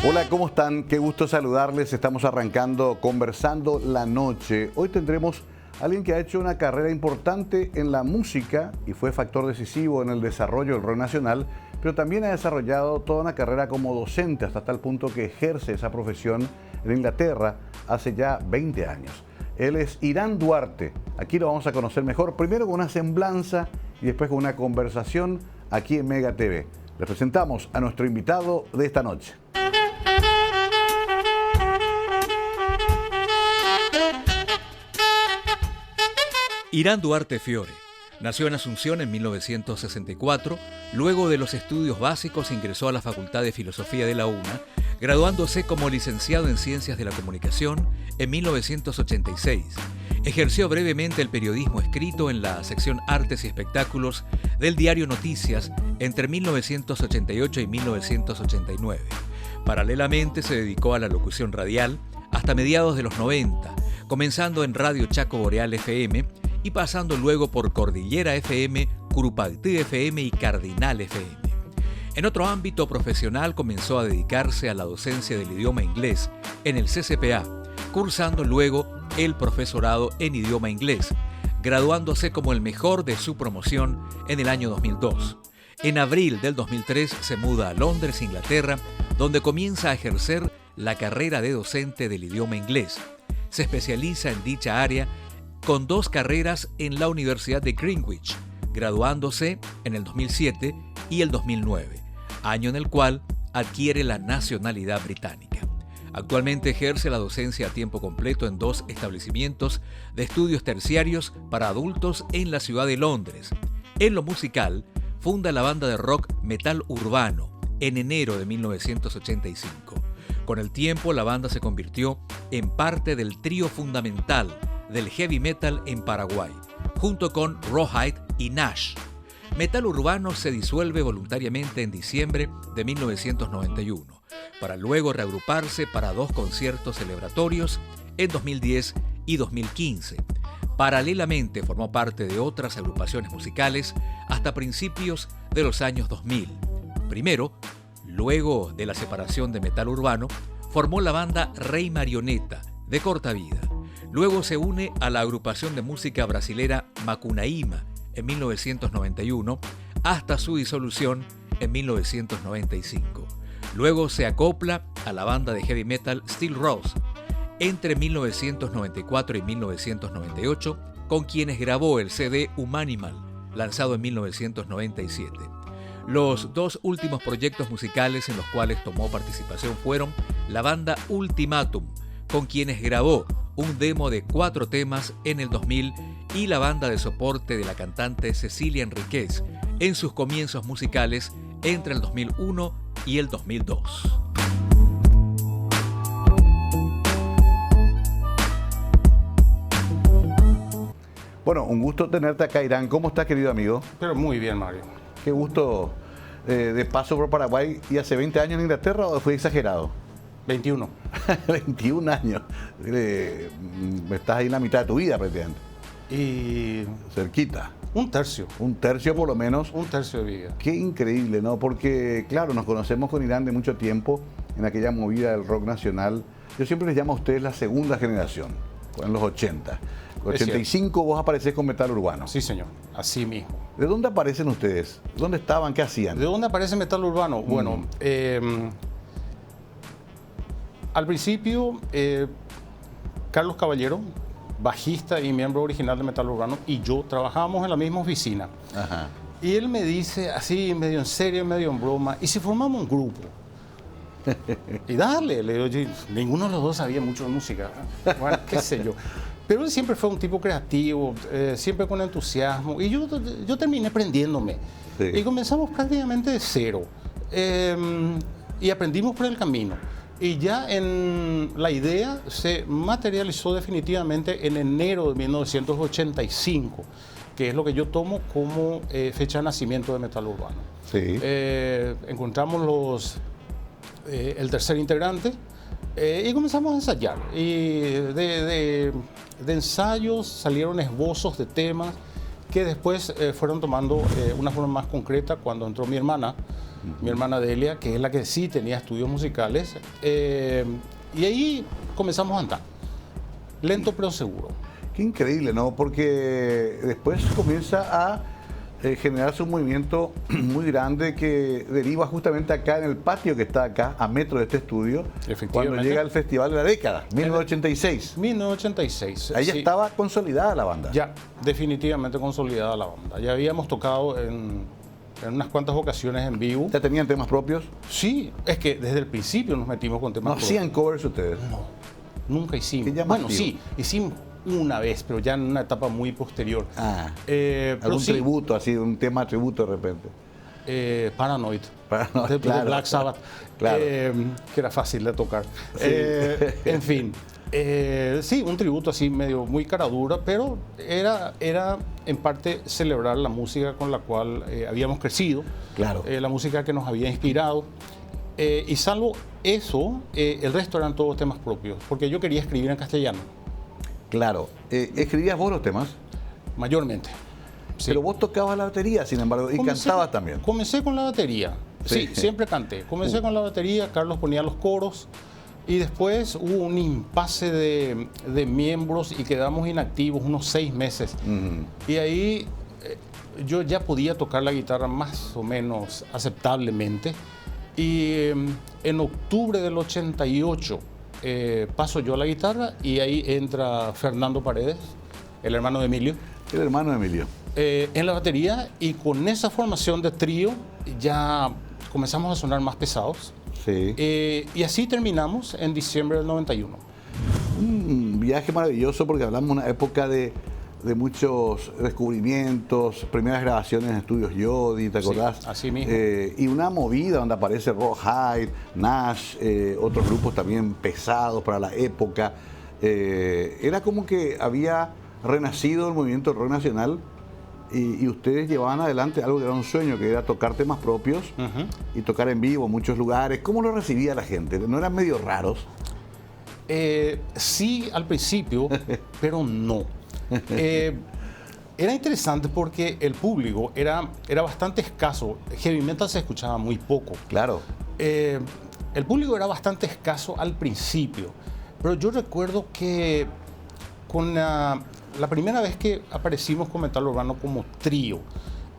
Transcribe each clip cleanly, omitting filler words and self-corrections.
Hola, ¿cómo están? Qué gusto saludarles. Estamos arrancando Conversando la Noche. Hoy tendremos a alguien que ha hecho una carrera importante en la música y fue factor decisivo en el desarrollo del rock nacional, pero también ha desarrollado toda una carrera como docente hasta tal punto que ejerce esa profesión en Inglaterra hace ya 20 años. Él es Irán Duarte. Aquí lo vamos a conocer mejor, primero con una semblanza y después con una conversación aquí en Mega TV. Les presentamos a nuestro invitado de esta noche. Irán Duarte Fiore nació en Asunción en 1964. Luego de los estudios básicos ingresó a la Facultad de Filosofía de la UNA, graduándose como licenciado en Ciencias de la Comunicación en 1986. Ejerció brevemente el periodismo escrito en la sección Artes y Espectáculos del diario Noticias entre 1988 y 1989. Paralelamente se dedicó a la locución radial hasta mediados de los 90, comenzando en Radio Chaco Boreal FM y pasando luego por Cordillera FM, Curupaytí FM y Cardinal FM. En otro ámbito profesional comenzó a dedicarse a la docencia del idioma inglés en el CCPA, cursando luego el profesorado en idioma inglés, graduándose como el mejor de su promoción en el año 2002. En abril del 2003 se muda a Londres, Inglaterra, donde comienza a ejercer la carrera de docente del idioma inglés. Se especializa en dicha área con 2 carreras en la Universidad de Greenwich, graduándose en el 2007 y el 2009, año en el cual adquiere la nacionalidad británica. Actualmente ejerce la docencia a tiempo completo en 2 establecimientos de estudios terciarios para adultos en la ciudad de Londres. En lo musical, funda la banda de rock Metal Urbano en enero de 1985. Con el tiempo, la banda se convirtió en parte del trío fundamental del heavy metal en Paraguay, junto con Rawhide y Nash. Metal Urbano se disuelve voluntariamente en diciembre de 1991, para luego reagruparse para 2 conciertos celebratorios en 2010 y 2015. Paralelamente formó parte de otras agrupaciones musicales hasta principios de los años 2000. Primero, luego de la separación de Metal Urbano, formó la banda Rey Marioneta, de corta vida. Luego se une a la agrupación de música brasilera Macunaíma en 1991 hasta su disolución en 1995. Luego se acopla a la banda de heavy metal Steel Rose entre 1994 y 1998, con quienes grabó el CD Humanimal, lanzado en 1997. Los 2 últimos proyectos musicales en los cuales tomó participación fueron la banda Ultimatum, con quienes grabó un demo de 4 temas en el 2000, y la banda de soporte de la cantante Cecilia Enríquez en sus comienzos musicales entre el 2001 y el 2002. Bueno, un gusto tenerte acá, Irán. ¿Cómo estás, querido amigo? Pero muy bien, Mario. Qué gusto de paso por Paraguay. ¿Y hace 20 años en Inglaterra o fue exagerado? 21. 21 años. Estás ahí en la mitad de tu vida prácticamente. Y cerquita. Un tercio. Un tercio por lo menos. Un tercio de vida. Qué increíble, ¿no? Porque, claro, nos conocemos con Irán de mucho tiempo en aquella movida del rock nacional. Yo siempre les llamo a ustedes la segunda generación, en los 80. En 85 vos aparecés con Metal Urbano. Sí, señor. Así mismo. ¿De dónde aparecen ustedes? ¿Dónde estaban? ¿Qué hacían? ¿De dónde aparece Metal Urbano? Bueno, al principio, Carlos Caballero, bajista y miembro original de Metal Urbano, y yo trabajábamos en la misma oficina. Ajá. Y él me dice, así medio en serio, medio en broma, ¿y si formamos un grupo? Y dale, le digo, oye, ninguno de los 2 sabía mucho de música. Bueno, qué sé yo. Pero él siempre fue un tipo creativo, siempre con entusiasmo. Y yo terminé prendiéndome. Sí. Y comenzamos prácticamente de cero. Y aprendimos por el camino. Y ya la idea se materializó definitivamente en enero de 1985, que es lo que yo tomo como fecha de nacimiento de Metal Urbano. Sí. Encontramos el tercer integrante y comenzamos a ensayar. Y de ensayos salieron esbozos de temas que después fueron tomando una forma más concreta cuando entró mi hermana mi hermana Delia, que es la que sí tenía estudios musicales. Y ahí comenzamos a andar, lento pero seguro. Qué increíble, ¿no? Porque después comienza a generarse un movimiento muy grande que deriva justamente acá en el patio que está acá, a metro de este estudio, cuando llega el Festival de la Década, 1986. 1986. Ahí ya estaba consolidada la banda. Ya, definitivamente consolidada la banda. Ya habíamos tocado en unas cuantas ocasiones en vivo. ¿Ya tenían temas propios? Sí, es que desde el principio nos metimos con temas propios. ¿No hacían covers ustedes? No, nunca hicimos. Bueno, sí, hicimos una vez, pero ya en una etapa muy posterior. ¿Algún tributo, así, un tema tributo de repente? Paranoid. Claro, de Black Sabbath, claro. que era fácil de tocar. Sí. En fin, sí, un tributo así medio muy cara dura, pero era en parte celebrar la música con la cual habíamos crecido, claro. La música que nos había inspirado. Y salvo eso, el resto eran todos temas propios, porque yo quería escribir en castellano. Claro. ¿Escribías vos los temas? Mayormente. Sí. Pero vos tocabas la batería, sin embargo, y cantabas también. Comencé con la batería. Sí, siempre canté. Comencé con la batería, Carlos ponía los coros y después hubo un impasse de miembros y quedamos inactivos unos 6 meses. Y ahí yo ya podía tocar la guitarra más o menos aceptablemente. Y en octubre del 88 paso yo a la guitarra y ahí entra Fernando Paredes, el hermano de Emilio. El hermano de Emilio. En la batería, y con esa formación de trío ya comenzamos a sonar más pesados. Sí. Y así terminamos en diciembre del 91. Un viaje maravilloso porque hablamos de una época de muchos descubrimientos, primeras grabaciones en estudios Yodi, ¿te acordás? Sí, así mismo. Y una movida donde aparece Rawhide, Nash, otros grupos también pesados para la época. Era como que había renacido el movimiento rock nacional y ustedes llevaban adelante algo que era un sueño, que era tocar temas propios y tocar en vivo en muchos lugares. ¿Cómo lo recibía la gente? ¿No eran medio raros? Sí, al principio, pero no. Era interesante porque el público era bastante escaso. Heavy metal se escuchaba muy poco. Claro. El público era bastante escaso al principio, pero yo recuerdo que con la primera vez que aparecimos con Metal Urbano como trío,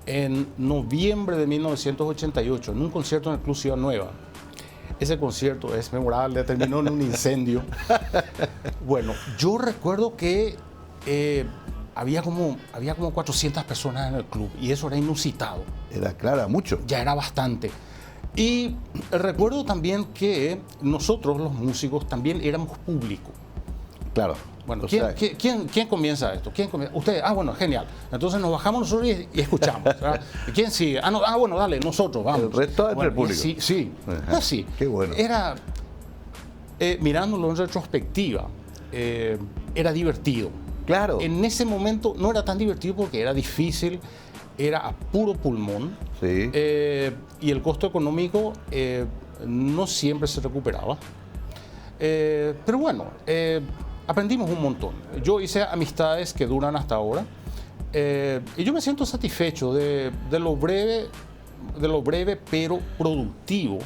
en noviembre de 1988, en un concierto en el Club Ciudad Nueva. Ese concierto es memorable, terminó en un incendio. Bueno, yo recuerdo que había como 400 personas en el club y eso era inusitado. Era, claro, mucho. Ya era bastante. Y recuerdo también que nosotros, los músicos, también éramos público. Claro. Bueno, ¿quién comienza esto? ¿Quién comienza? Ustedes. Ah, bueno, genial. Entonces nos bajamos nosotros y escuchamos. ¿Verdad? ¿Quién sigue? Bueno, dale, nosotros, vamos. El resto entre el público. Sí, así. Qué bueno. Era, mirándolo en retrospectiva, era divertido. Claro. En ese momento no era tan divertido porque era difícil, era a puro pulmón. Sí. Y el costo económico no siempre se recuperaba. Pero bueno, aprendimos un montón. Yo hice amistades que duran hasta ahora. Y yo me siento satisfecho de lo breve pero productivo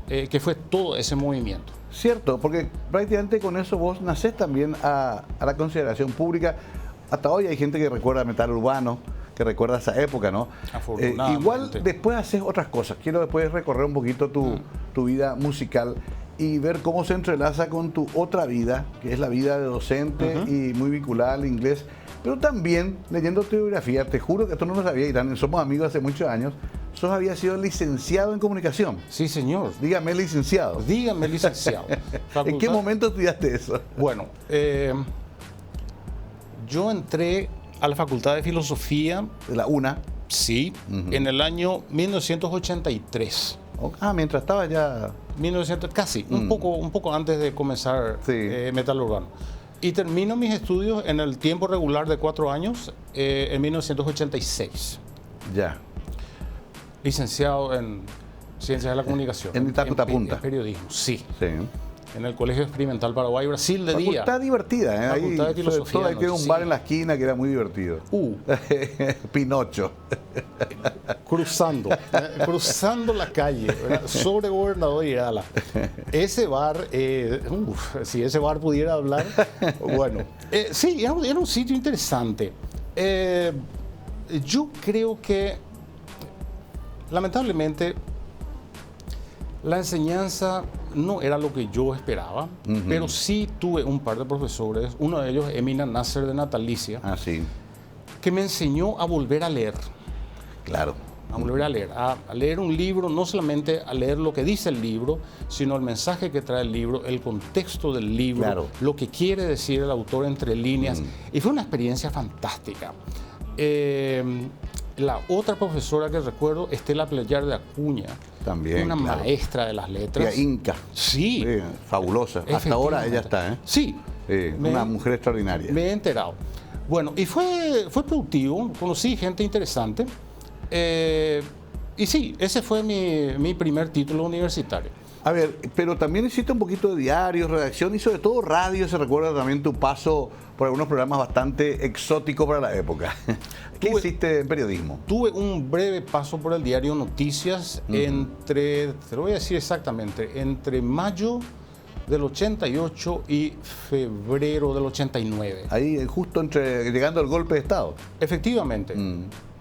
que fue todo ese movimiento. Cierto, porque prácticamente con eso vos nacés también a la consideración pública. Hasta hoy hay gente que recuerda Metal Urbano, que recuerda esa época, ¿no? Afortunadamente. Igual después haces otras cosas. Quiero después recorrer un poquito tu vida musical y ver cómo se entrelaza con tu otra vida, que es la vida de docente y muy vinculada al inglés. Pero también, leyendo tu biografía, te juro que esto no lo sabía, Irán, somos amigos hace muchos años, sos había sido licenciado en comunicación. Sí, señor. Dígame licenciado. Dígame licenciado. ¿En qué momento estudiaste eso? Bueno, yo entré a la Facultad de Filosofía. De la UNA. Sí, en el año 1983. Mientras estaba ya... Casi, un poco antes de comenzar Metal Urbano. Y termino mis estudios en el tiempo regular de 4 años, en 1986. Ya. Licenciado en Ciencias de la Comunicación. En Itacuta Punta. En periodismo, sí. Sí. en el Colegio Experimental Paraguay Brasil de día. Facultad divertida, ¿eh? Facultad de Ahí, Filosofía sobre todo, ahí de tiene noche, un bar sí. en la esquina que era muy divertido. Pinocho. Cruzando la calle, ¿verdad? Sobre Gobernador Irala. Ese bar, si ese bar pudiera hablar, bueno, sí, era un sitio interesante. Yo creo que, lamentablemente, la enseñanza no era lo que yo esperaba, pero sí tuve un par de profesores, uno de ellos, Emina Nasser de Natalicia, Sí, que me enseñó a volver a leer. claro. A volver a leer un libro, no solamente a leer lo que dice el libro, sino el mensaje que trae el libro, el contexto del libro, Claro. lo que quiere decir el autor entre líneas. Y fue una experiencia fantástica. La otra profesora que recuerdo, Estela Pleyar de Acuña, También, una claro. maestra de las letras. Tía Inca. Sí. Sí, fabulosa. Hasta ahora ella Efectivamente. está, ¿eh? Sí. Una mujer extraordinaria. Me he enterado. Bueno, y fue productivo, conocí gente interesante. Y sí, ese fue mi primer título universitario. A ver, pero también hiciste un poquito de diarios, redacción y sobre todo radio. Se recuerda también tu paso por algunos programas bastante exóticos para la época. ¿Qué hiciste en periodismo? Tuve un breve paso por el diario Noticias te lo voy a decir exactamente, entre mayo del 88 y febrero del 89. Ahí, justo llegando al golpe de Estado. Efectivamente.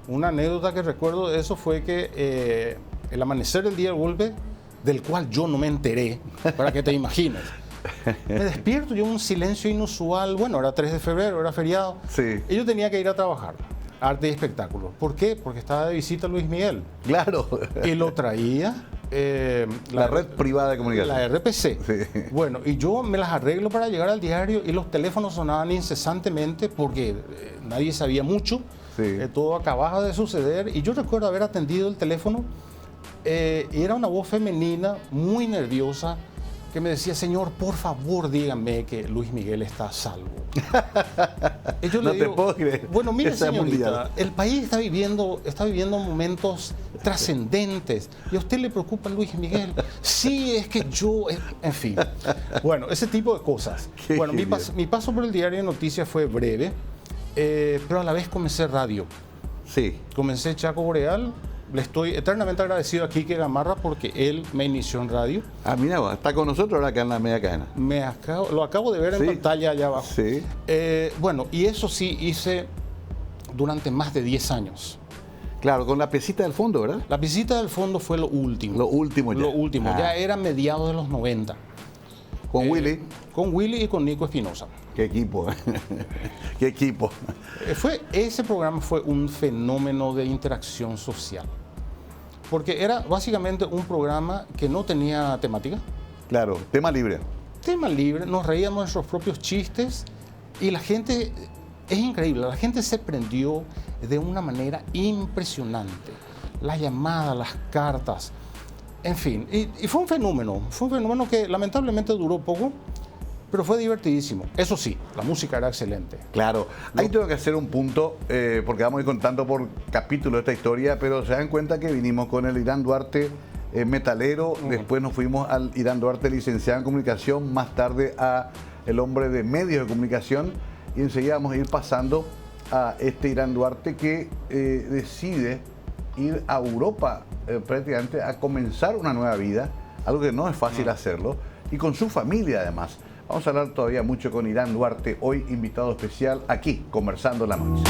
Una anécdota que recuerdo de eso fue que el amanecer del día del golpe, del cual yo no me enteré, para que te imagines. Me despierto yo en un silencio inusual. Bueno, era 3 de febrero, era feriado. Sí. Y yo tenía que ir a trabajar, arte y espectáculos. ¿Por qué? Porque estaba de visita Luis Miguel. Claro. Y lo traía la red privada de comunicación. la RPC. Sí. Bueno, y yo me las arreglo para llegar al diario y los teléfonos sonaban incesantemente porque nadie sabía mucho. Sí. Todo acababa de suceder y yo recuerdo haber atendido el teléfono y era una voz femenina muy nerviosa que me decía: señor, por favor dígame que Luis Miguel está a salvo. Y yo No le te digo, puedo creer. bueno, mire, Esa señorita, mundial. el país está viviendo momentos trascendentes y a usted le preocupa Luis Miguel. Sí, es que yo, en fin. Bueno, ese tipo de cosas. Qué Bueno, genial. mi paso por el diario de noticias fue breve, pero a la vez comencé radio. Sí. Comencé Chaco Boreal. Le estoy eternamente agradecido a Quique Gamarra porque él me inició en radio. Ah, mira, está con nosotros ahora acá en la media cadena. Lo acabo de ver en Sí. pantalla allá abajo. Sí. Bueno, y eso sí hice durante más de 10 años. Claro, con la pesita del fondo, ¿verdad? La visita del fondo fue lo último. Lo último ya. Lo último. Ah. Ya era mediados de los 90. Con Willy. Con Willy y con Nico Espinosa. Qué equipo. Qué equipo. Ese programa fue un fenómeno de interacción social. Porque era básicamente un programa que no tenía temática. Claro, tema libre. Tema libre, nos reíamos de nuestros propios chistes y la gente, es increíble, la gente se prendió de una manera impresionante. Las llamadas, las cartas, en fin. Y fue un fenómeno que lamentablemente duró poco, pero fue divertidísimo. Eso sí, la música era excelente. Claro, ahí tengo que hacer un punto, porque vamos a ir contando por capítulo esta historia, pero se dan cuenta que vinimos con el Irán Duarte metalero, después nos fuimos al Irán Duarte licenciado en comunicación, más tarde a el hombre de medios de comunicación, y enseguida vamos a ir pasando a este Irán Duarte que decide ir a Europa prácticamente a comenzar una nueva vida, algo que no es fácil hacerlo, y con su familia además. Vamos a hablar todavía mucho con Irán Duarte, hoy invitado especial aquí, Conversando la Noche.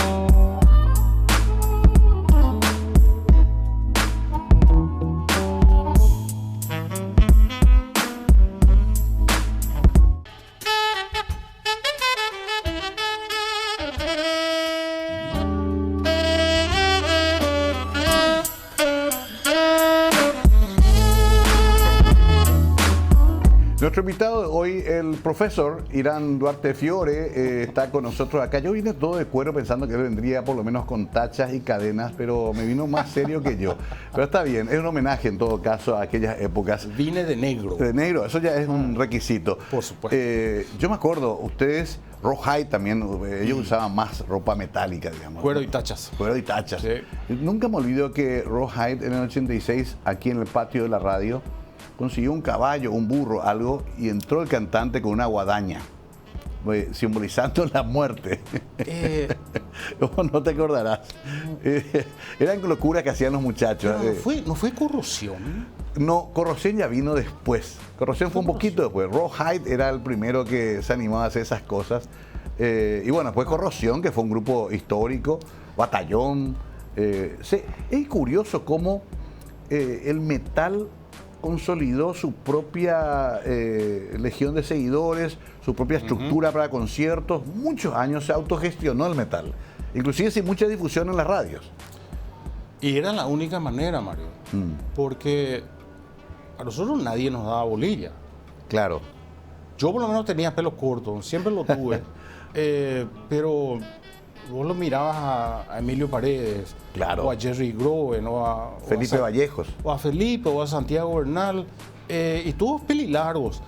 Nuestro invitado de hoy, el profesor Irán Duarte Fiore, está con nosotros acá. Yo vine todo de cuero pensando que él vendría por lo menos con tachas y cadenas, pero me vino más serio que yo. Pero está bien, es un homenaje en todo caso a aquellas épocas. Vine de negro. De negro, eso ya es un requisito. Por supuesto. Yo me acuerdo, ustedes, Rawhide también, ellos usaban más ropa metálica, digamos. Cuero y tachas. Cuero y tachas. Sí. Nunca me olvido que Rawhide en el 86, aquí en el patio de la radio, consiguió un caballo, un burro, algo, y entró el cantante con una guadaña, simbolizando la muerte. No te acordarás. Eran locuras que hacían los muchachos. ¿No fue Corrosión? No, Corrosión ya vino después. Corrosión fue un poquito después. Rawhide era el primero que se animó a hacer esas cosas. Y bueno, después Corrosión, que fue un grupo histórico, Batallón. Es curioso cómo el metal consolidó su propia legión de seguidores, su propia estructura para conciertos. Muchos años se autogestionó el metal, inclusive sin mucha difusión en las radios. Y era la única manera, Mario, porque a nosotros nadie nos daba bolilla. Claro. Yo por lo menos tenía pelo corto, siempre lo tuve, pero vos lo mirabas a Emilio Paredes, claro, o a Jerry Groven, o Felipe Vallejos, o a Felipe, o a Santiago Bernal, y todos pelilargos,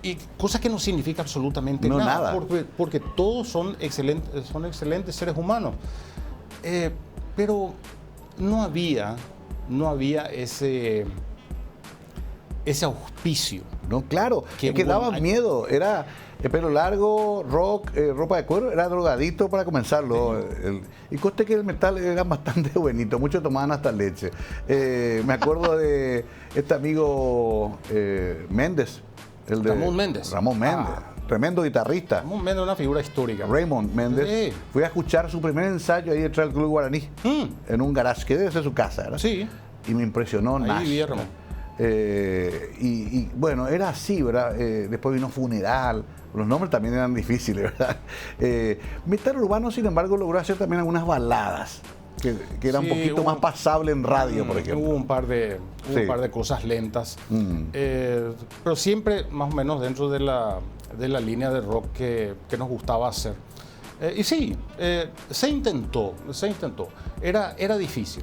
y cosas que no significa absolutamente nada. Porque todos son excelentes seres humanos. Pero no había ese auspicio. No, claro, que daba miedo. Era el pelo largo, rock, ropa de cuero, era drogadito para comenzarlo. Y conste que el metal era bastante buenito, muchos tomaban hasta leche. Me acuerdo de este amigo Méndez. Ramón Méndez. Ramón Méndez, tremendo guitarrista. Ramón Méndez, una figura histórica. Raymond Méndez. Sí. Fui a escuchar su primer ensayo ahí detrás del Club Guaraní, en un garage, que debe ser su casa, ¿verdad? Sí. Y me impresionó Nash. Ahí vivía Ramón. Y bueno, era así, ¿verdad? Después vino Funeral, los nombres también eran difíciles, ¿verdad? Metal Urbano, sin embargo, logró hacer también algunas baladas, que eran un poquito más pasable en radio, por ejemplo. Hubo un par de cosas lentas, pero siempre más o menos dentro de la línea de rock que nos gustaba hacer. Y sí, se intentó. Era difícil.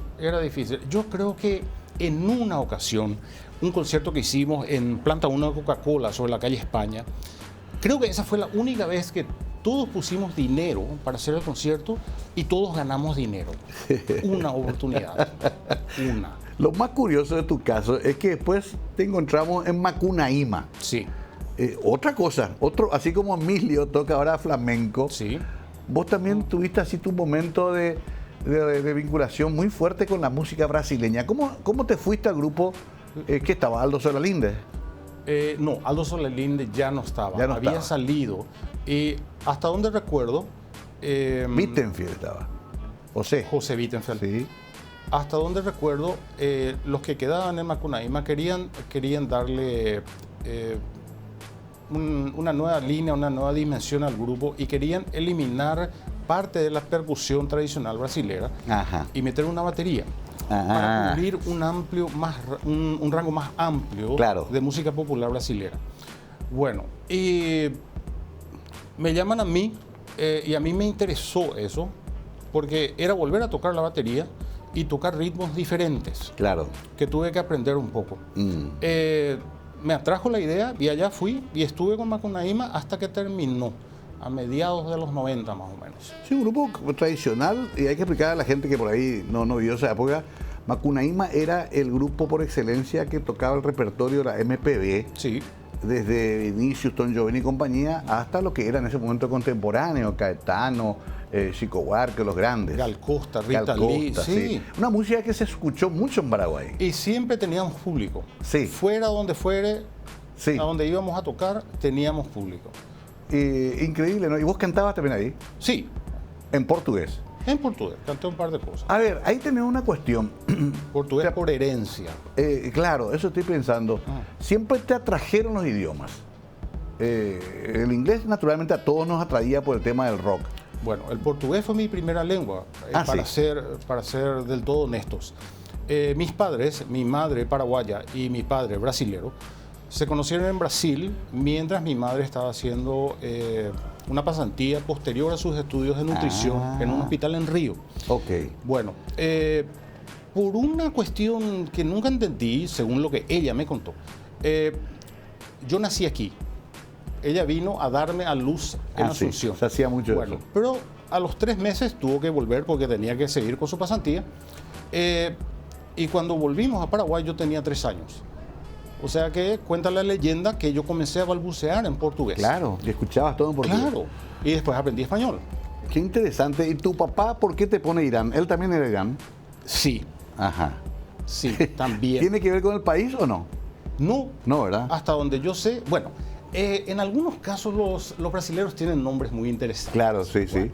Yo creo que en una ocasión, un concierto que hicimos en Planta 1 de Coca-Cola sobre la calle España, creo que esa fue la única vez que todos pusimos dinero para hacer el concierto y todos ganamos dinero. Una oportunidad. Una. Lo más curioso de tu caso es que después te encontramos en Macunaíma. Sí. Otra cosa, así como Emilio toca ahora flamenco, Sí. vos también tuviste así tu momento de vinculación muy fuerte con la música brasileña. ¿Cómo te fuiste al grupo que estaba Aldo Solalinde? No, Aldo Solalinde ya no estaba. Había salido. Y hasta donde recuerdo... Wittenfeld estaba. José Wittenfeld. Sí. Hasta donde recuerdo, los que quedaban en Macunaíma querían darle una nueva línea, una nueva dimensión al grupo y querían eliminar parte de la percusión tradicional brasilera. Ajá. Y meter una batería. Ajá. Para cubrir un rango más amplio, claro, de música popular brasilera. Bueno, y me llaman a mí y a mí me interesó eso porque era volver a tocar la batería y tocar ritmos diferentes. Claro. Que tuve que aprender un poco. Me atrajo la idea y allá fui y estuve con Macunaíma hasta que terminó, a mediados de los 90 más o menos. Sí, un grupo tradicional, y hay que explicar a la gente que por ahí no vivió esa época. Macunaíma era el grupo por excelencia que tocaba el repertorio de la MPB. Sí. Desde Vinicius, Tom Jobim y compañía, hasta lo que era en ese momento contemporáneo, Caetano, Chico Buarque, los grandes. Gal Costa, Rita Lee, sí. Una música que se escuchó mucho en Paraguay. Y siempre teníamos público. Sí. Fuera donde fuere, sí, a donde íbamos a tocar, teníamos público. Increíble, ¿no? ¿Y vos cantabas también ahí? Sí. ¿En portugués? En portugués, canté un par de cosas. A ver, ahí tenés una cuestión. Portugués, o sea, por herencia. Claro, eso estoy pensando. Siempre te atrajeron los idiomas. El inglés, naturalmente, a todos nos atraía por el tema del rock. Bueno, el portugués fue mi primera lengua, para ser del todo honestos. Mis padres, mi madre paraguaya y mi padre brasilero, se conocieron en Brasil mientras mi madre estaba haciendo una pasantía posterior a sus estudios de nutrición en un hospital en Río. Ok. Bueno, por una cuestión que nunca entendí, según lo que ella me contó, yo nací aquí. Ella vino a darme a luz en Asunción. Sí, se hacía mucho eso. Pero a los 3 meses tuvo que volver porque tenía que seguir con su pasantía. Y cuando volvimos a Paraguay yo tenía 3 años. O sea que cuenta la leyenda que yo comencé a balbucear en portugués. Claro, y escuchabas todo en portugués. Claro. Y después aprendí español. Qué interesante. ¿Y tu papá por qué te pone Irán? ¿Él también era Irán? Sí, Ajá. sí, también. ¿Tiene que ver con el país o no? No, No, ¿verdad? hasta donde yo sé. Bueno, en algunos casos los brasileños tienen nombres muy interesantes. Claro, sí, sí.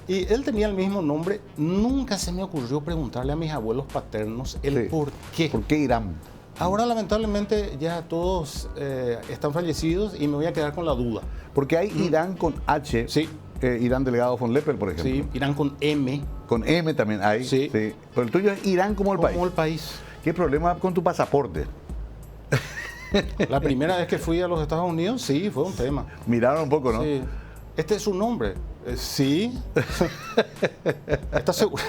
Y él tenía el mismo nombre. Nunca se me ocurrió preguntarle a mis abuelos paternos el Sí. por qué. ¿Por qué Irán? Ahora, lamentablemente, ya todos están fallecidos y me voy a quedar con la duda. Porque hay Irán con H. Sí. Irán Delegado von Leppel, por ejemplo. Sí, irán con M, Con M también hay. Sí. Pero el tuyo es Irán como el país. como el país. ¿Qué problema con tu pasaporte? La primera vez que fui a los Estados Unidos, sí, fue un tema. Miraron un poco, ¿no? Sí. Este es su nombre. Sí. ¿Estás seguro?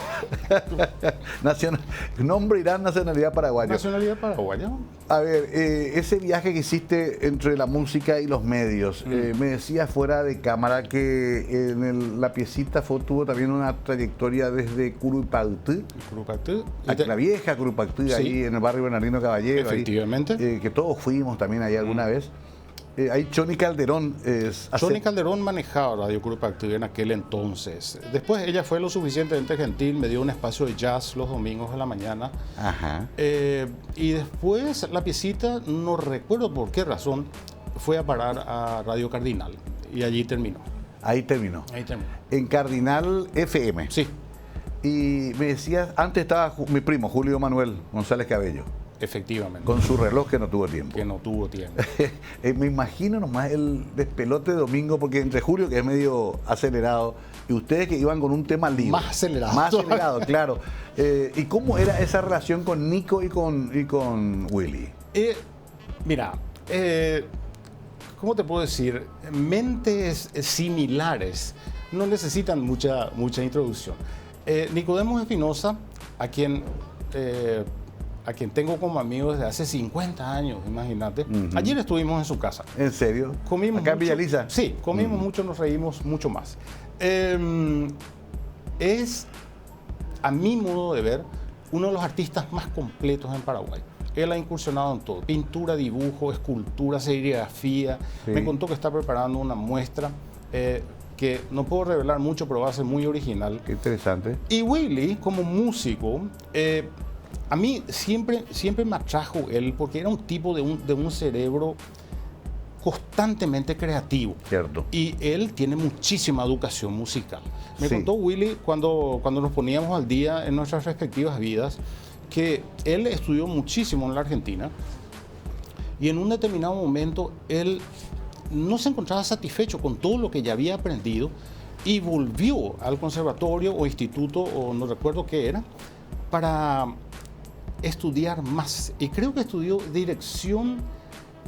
Nombre Irán, nacionalidad paraguaya. Nacionalidad paraguaya. A ver, ese viaje que hiciste entre la música y los medios, me decías fuera de cámara que la piecita tuvo también una trayectoria desde Curupaytí, Curupaytí. la vieja Curupaytí, Sí. ahí en el barrio Bernardino Caballero. ahí, Efectivamente. que todos fuimos también ahí alguna vez. Ahí Choni Calderón Choni Calderón manejaba Radio Curupaytí en aquel entonces. Después ella fue lo suficientemente gentil, me dio un espacio de jazz los domingos a la mañana. Ajá. Y después la piecita, no recuerdo por qué razón, fue a parar a Radio Cardinal. Y allí terminó. Ahí terminó. Ahí terminó. En Cardinal FM. Sí, Y me decías, antes estaba mi primo, Julio Manuel González Cabello, efectivamente. con su reloj que no tuvo tiempo. Que no tuvo tiempo. Me imagino nomás el despelote de domingo, porque entre Julio, que es medio acelerado, y ustedes que iban con un tema libre. Más acelerado. Más acelerado, claro. ¿Y cómo era esa relación con Nico y con Willy? Mira, ¿cómo te puedo decir? Mentes similares no necesitan mucha introducción. Nicodemo Espinosa, a quien tengo como amigo desde hace 50 años, imagínate. Ayer estuvimos en su casa. ¿En serio? Comimos ¿Acá en mucho. Villaliza? Sí, comimos mucho, nos reímos mucho más. Es, a mi modo de ver, uno de los artistas más completos en Paraguay. Él ha incursionado en todo: pintura, dibujo, escultura, serigrafía. Sí. Me contó que está preparando una muestra que no puedo revelar mucho, pero va a ser muy original. Qué interesante. Y Willy, como músico, a mí siempre me atrajo él, porque era un tipo de un cerebro constantemente creativo. Cierto. Y él tiene muchísima educación musical. Me Sí. contó Willy, cuando nos poníamos al día en nuestras respectivas vidas, que él estudió muchísimo en la Argentina y en un determinado momento él no se encontraba satisfecho con todo lo que ya había aprendido y volvió al conservatorio o instituto, o no recuerdo qué era, para estudiar más. Y creo que estudió dirección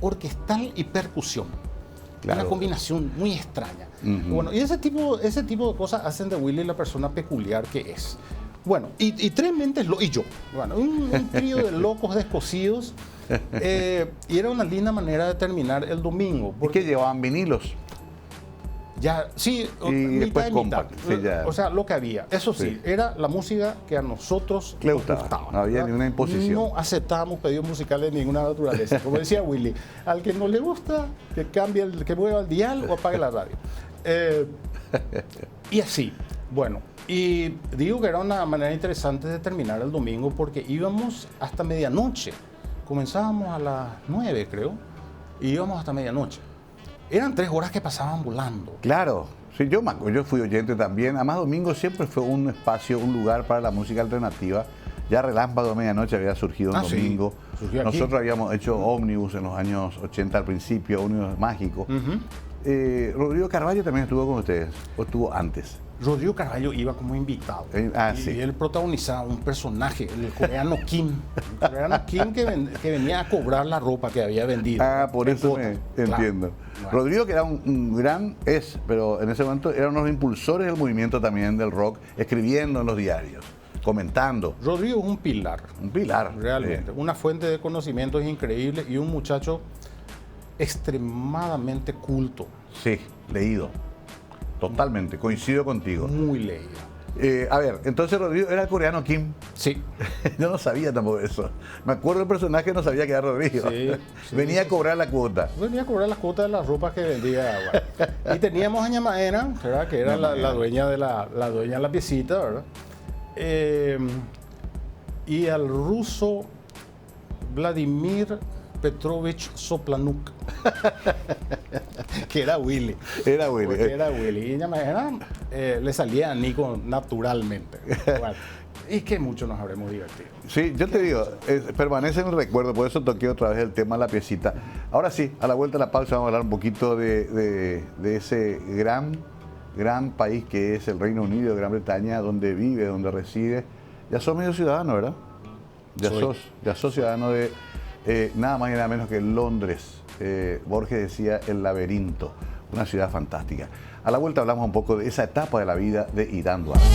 orquestal y percusión. Claro. Una combinación muy extraña. Bueno, y ese tipo de cosas hacen de Willy la persona peculiar que es. Bueno, y tres mentes y yo. Bueno, un trío de locos descosidos. Y era una linda manera de terminar el domingo. ¿Por qué llevaban vinilos? Ya, sí, Y mitad después y mitad. compact, sí, ya. O sea, lo que había. Eso sí, Sí. era la música que a nosotros Le nos gustaba. No había ¿verdad? ninguna imposición. No aceptábamos pedidos musicales de ninguna naturaleza. Como decía Willy, al que no le gusta, que cambie, que mueva el dial o apague la radio. Y así, bueno. Y digo que era una manera interesante de terminar el domingo, porque íbamos hasta medianoche. Comenzábamos a las 9, creo, y íbamos hasta medianoche. Eran 3 horas que pasaban volando. Claro. Sí, yo fui oyente también. Además, domingo siempre fue un espacio, un lugar para la música alternativa. Ya Relámpago de Medianoche había surgido un Sí, domingo. surgió aquí. Nosotros habíamos hecho ómnibus en los años 80 al principio, ómnibus mágicos. Rodrigo Carvalho también estuvo con ustedes, o estuvo antes. Rodrigo Carvalho iba como invitado. Sí. Y él protagonizaba un personaje, el coreano Kim. El coreano Kim que venía a cobrar la ropa que había vendido. Por En eso cuotas. me Claro. entiendo. Bueno. Rodrigo, que era un gran, pero en ese momento era uno de los impulsores del movimiento también del rock, escribiendo en los diarios, comentando. Rodrigo es un pilar. Un pilar. Realmente. Una fuente de conocimientos increíble y un muchacho extremadamente culto. Sí, leído. Totalmente, coincido contigo. Muy leído. A ver, entonces Rodrigo era el coreano Kim. Sí. Yo no sabía tampoco eso. Me acuerdo del personaje, no sabía que era Rodrigo. Sí, Venía a cobrar la cuota. Venía a cobrar las cuotas de las ropas que vendía. Bueno. Y teníamos a Ñamaena, ¿verdad? Que era la dueña de la dueña de la piecita, ¿verdad? Y al ruso Vladimir Petrovich Soplanuk, que era Willy. Era Willy. Era Willy. Y Ñamaena le salía a Nico naturalmente. Bueno, y que mucho nos habremos divertido. Sí, yo te digo, permanece en el recuerdo, por eso toqué otra vez el tema de la piecita. Ahora sí, a la vuelta de la pausa vamos a hablar un poquito de ese gran país que es el Reino Unido, Gran Bretaña, donde vive, donde reside. Ya sos medio ciudadano, ¿verdad? Ya sos ciudadano de nada más y nada menos que Londres. Borges decía el laberinto, una ciudad fantástica. A la vuelta hablamos un poco de esa etapa de la vida de Irán Duarte.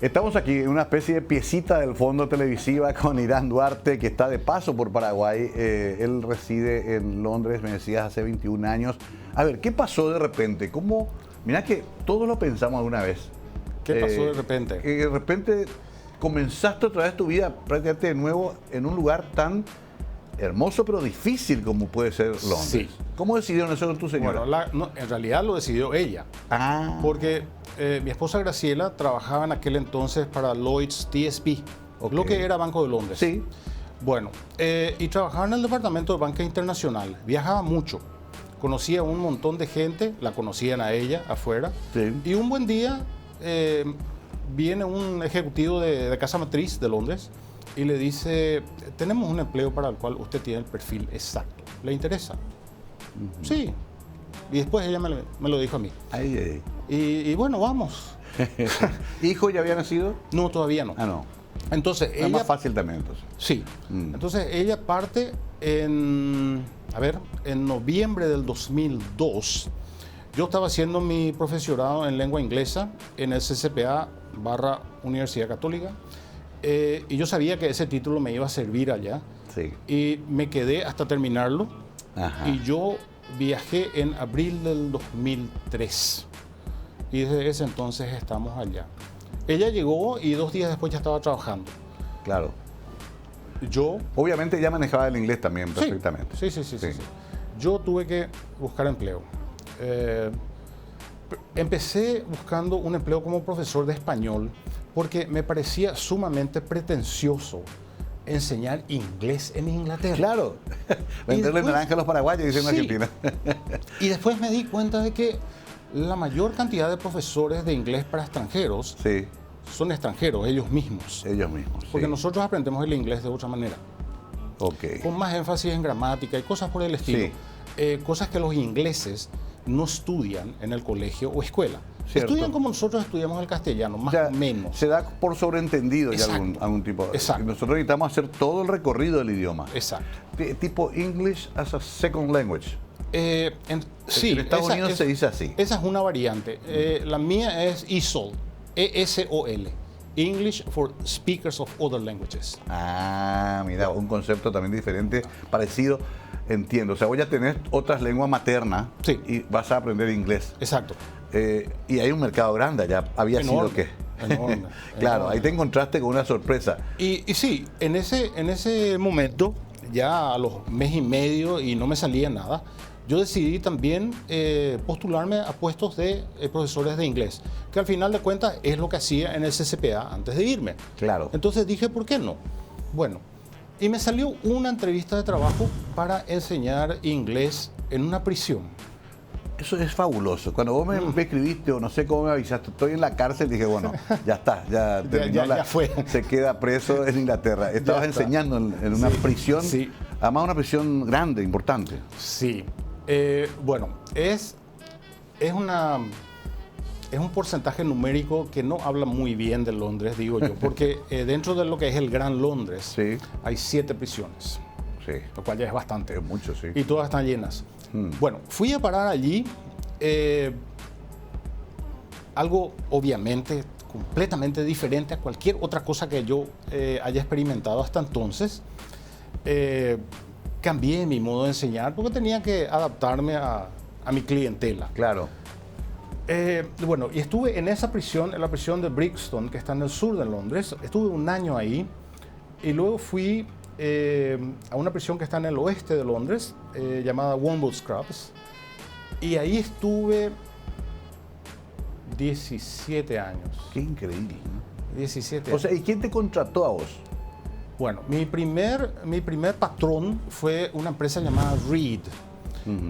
Estamos aquí en una especie de piecita del fondo televisiva con Irán Duarte, que está de paso por Paraguay. Él reside en Londres, me decías, hace 21 años. A ver, ¿qué pasó de repente? ¿Cómo? Mirá que todos lo pensamos alguna vez. ¿Qué pasó de repente? Que de repente comenzaste otra vez tu vida prácticamente de nuevo en un lugar tan hermoso pero difícil como puede ser Londres. Sí. ¿Cómo decidieron eso con tu señora? Bueno, en realidad lo decidió ella. Ah. Porque mi esposa Graciela trabajaba en aquel entonces para Lloyds TSB, Okay. lo que era Banco de Londres. Sí. Bueno, y trabajaba en el departamento de banca internacional. Viajaba mucho. Conocía un montón de gente, la conocían a ella afuera. Sí. Y un buen día viene un ejecutivo de casa matriz de Londres y le dice, tenemos un empleo para el cual usted tiene el perfil exacto. ¿Le interesa? Sí. Y después ella me lo dijo a mí. Ay. Y bueno, vamos. ¿Hijo ya había nacido? No, todavía no. Ah, no. Entonces, Es más fácil también, entonces. Sí. Entonces, ella parte en noviembre del 2002. Yo estaba haciendo mi profesorado en lengua inglesa en el CCPA/Universidad Católica. Y yo sabía que ese título me iba a servir allá. Sí. Y me quedé hasta terminarlo. Ajá. Y yo viajé en abril del 2003. Y desde ese entonces estamos allá. Ella llegó y 2 días después ya estaba trabajando. Claro. Yo... Obviamente ya manejaba el inglés también perfectamente. Sí. Yo tuve que buscar empleo. Empecé buscando un empleo como profesor de español porque me parecía sumamente pretencioso enseñar inglés en Inglaterra. Claro. Venderle naranja a los paraguayos, dicen en Argentina. Y después me di cuenta de que la mayor cantidad de profesores de inglés para extranjeros Sí. son extranjeros, ellos mismos. Ellos mismos. Porque sí. nosotros aprendemos el inglés de otra manera, Ok. con más énfasis en gramática y cosas por el estilo. Cosas que los ingleses no estudian en el colegio o escuela. Cierto. Estudian como nosotros estudiamos el castellano, más Ya o menos. se da por sobreentendido ya algún tipo. Exacto. Nosotros necesitamos hacer todo el recorrido del idioma. Exacto. Tipo English as a second language. Sí, En Estados Unidos se dice así. Esa es una variante. La mía es ESOL, ESOL, English for Speakers of Other Languages. Ah, mira, un concepto también diferente, parecido, entiendo. O sea, voy a tener otras lenguas maternas Sí. y vas a aprender inglés. Exacto. Y hay un mercado grande, ya había Enorme, sido que... enorme, Claro, enorme. ahí te encontraste con una sorpresa. Y sí, en ese momento, ya a los mes y medio y no me salía nada, yo decidí también postularme a puestos de profesores de inglés, que al final de cuentas es lo que hacía en el CCPA antes de irme. Claro. Entonces dije, ¿por qué no? Bueno, y me salió una entrevista de trabajo para enseñar inglés en una prisión. Eso es fabuloso. Cuando vos me escribiste o no sé cómo me avisaste, estoy en la cárcel, dije, bueno, ya está, ya terminó ya fue. Se queda preso en Inglaterra. Estabas enseñando en una prisión, sí. Además una prisión grande, importante. Sí. Bueno, es un porcentaje numérico que no habla muy bien de Londres, digo yo, porque dentro de lo que es el Gran Londres Sí. hay 7 prisiones, Sí, lo cual ya es bastante. es mucho, sí. Y todas están llenas. Bueno, fui a parar allí, algo obviamente completamente diferente a cualquier otra cosa que yo haya experimentado hasta entonces. Cambié mi modo de enseñar porque tenía que adaptarme a mi clientela. Claro. Bueno, y estuve en esa prisión, en la prisión de Brixton, que está en el sur de Londres. Estuve un año ahí y luego fui a una prisión que está en el oeste de Londres, llamada Wormwood Scrubs. Y ahí estuve 17 años. Qué increíble, ¿no? 17 O años. sea, ¿y quién te contrató a vos? Bueno, mi primer patrón fue una empresa llamada Reed,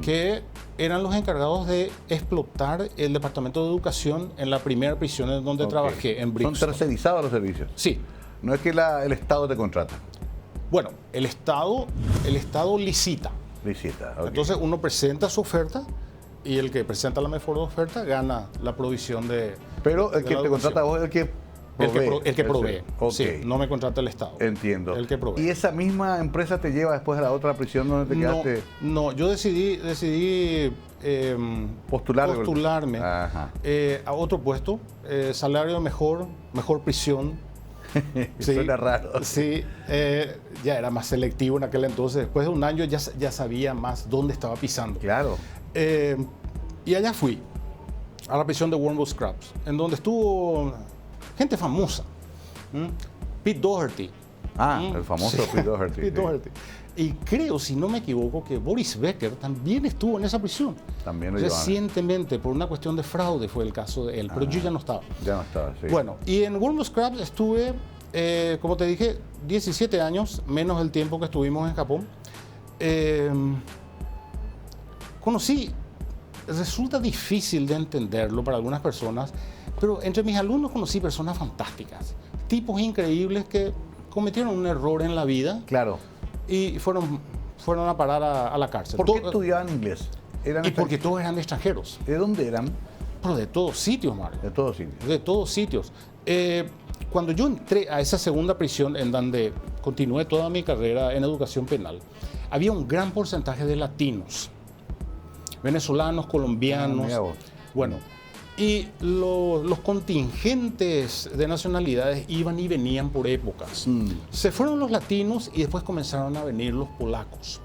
que eran los encargados de explotar el departamento de educación en la primera prisión en donde trabajé, en Brixton. ¿Son tercerizados los servicios? Sí. No es que el Estado te contrata. Bueno, el Estado licita. Licita, ok. Entonces uno presenta su oferta y el que presenta la mejor oferta gana la provisión de. Pero el de que la te educación. contrata a vos es el que provee. El que provee. Ok. Sí, no me contrata el Estado. Entiendo. El que provee. ¿Y esa misma empresa te lleva después a la otra prisión donde te quedaste? No, yo decidí postularme Ajá. a otro puesto, salario mejor prisión. Sí, Suena raro. Sí, ya era más selectivo en aquel entonces. Después de un año ya sabía más dónde estaba pisando. Claro. Y allá fui, a la prisión de Wormwood Scrubs, en donde estuvo gente famosa. Pete Doherty. El famoso Sí, Pete Doherty. Pete sí. Doherty. Y creo, si no me equivoco, que Boris Becker también estuvo en esa prisión. También lo llevaban. Recientemente, por una cuestión de fraude fue el caso de él, pero yo ya no estaba. Ya no estaba, sí. Bueno, y en Wormwood Scrubs estuve, como te dije, 17 años, menos el tiempo que estuvimos en Japón. Resulta difícil de entenderlo para algunas personas, pero entre mis alumnos conocí personas fantásticas, tipos increíbles que cometieron un error en la vida Claro. y fueron a parar a la cárcel. ¿Por qué estudiaban inglés? Y porque todos eran extranjeros, ¿De dónde eran? pero de todos sitios, Mario. De todos sitios. De todos sitios. Cuando yo entré a esa segunda prisión en donde continué toda mi carrera en educación penal, había un gran porcentaje de latinos, venezolanos, colombianos. Mira vos. Bueno, y los contingentes de nacionalidades iban y venían por épocas. Se fueron los latinos y después comenzaron a venir los polacos.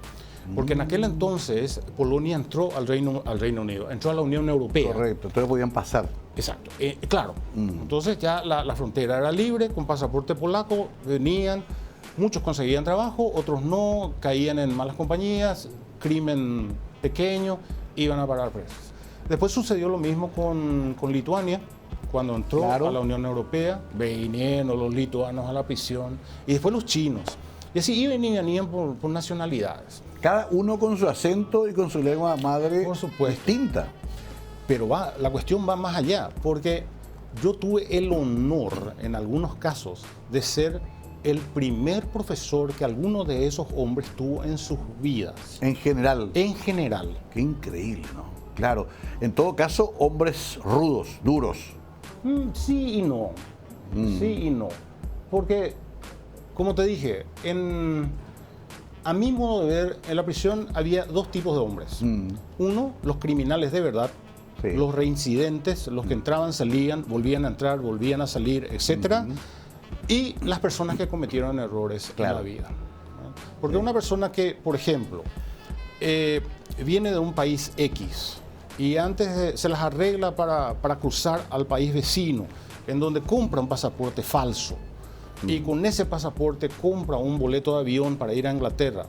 Porque en aquel entonces Polonia entró al Reino Unido, entró a la Unión Europea. Correcto, entonces podían pasar. Exacto, claro. Entonces ya la frontera era libre, con pasaporte polaco, venían, muchos conseguían trabajo, otros no, caían en malas compañías, crimen pequeño, iban a parar presos. Después sucedió lo mismo con Lituania, cuando entró Claro. a la Unión Europea, vinieron los lituanos a la prisión, y después los chinos. Y así iban y venían por nacionalidades. Cada uno con su acento y con su lengua madre Por supuesto. distinta. Pero la cuestión va más allá, porque yo tuve el honor, en algunos casos, de ser el primer profesor que alguno de esos hombres tuvo en sus vidas. En general. En general. Qué increíble, ¿no? Claro. En todo caso, hombres rudos, duros. Sí y no. Sí y no. Porque, como te dije, a mi modo de ver, en la prisión había dos tipos de hombres. Uno, los criminales de verdad, Sí. los reincidentes, los que entraban, salían, volvían a entrar, volvían a salir, etc. Y las personas que cometieron errores Claro. en la vida. ¿no? Porque una persona que, por ejemplo, viene de un país X y antes se las arregla para cruzar al país vecino, en donde compra un pasaporte falso y con ese pasaporte compra un boleto de avión para ir a Inglaterra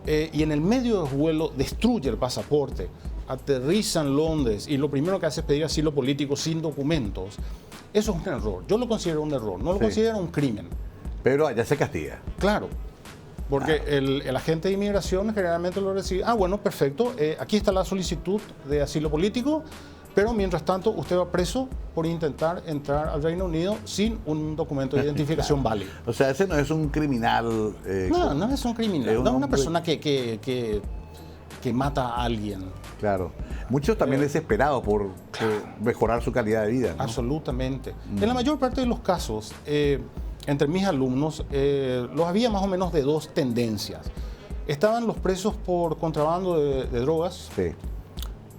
y en el medio del vuelo destruye el pasaporte, aterriza en Londres y lo primero que hace es pedir asilo político sin documentos. Eso es un error. Yo lo considero un error, no lo Sí. considero un crimen. Pero allá se castiga. Claro, porque el agente de inmigración generalmente lo recibe. Bueno, perfecto, aquí está la solicitud de asilo político, pero mientras tanto usted va preso por intentar entrar al Reino Unido sin un documento de identificación válido. O sea, ese no es un criminal. No es un criminal, es un no es una hombre- persona que mata a alguien. Claro. Muchos también desesperados por mejorar su calidad de vida, ¿no? Absolutamente. En la mayor parte de los casos, entre mis alumnos, los había más o menos de dos tendencias. Estaban los presos por contrabando de drogas Sí,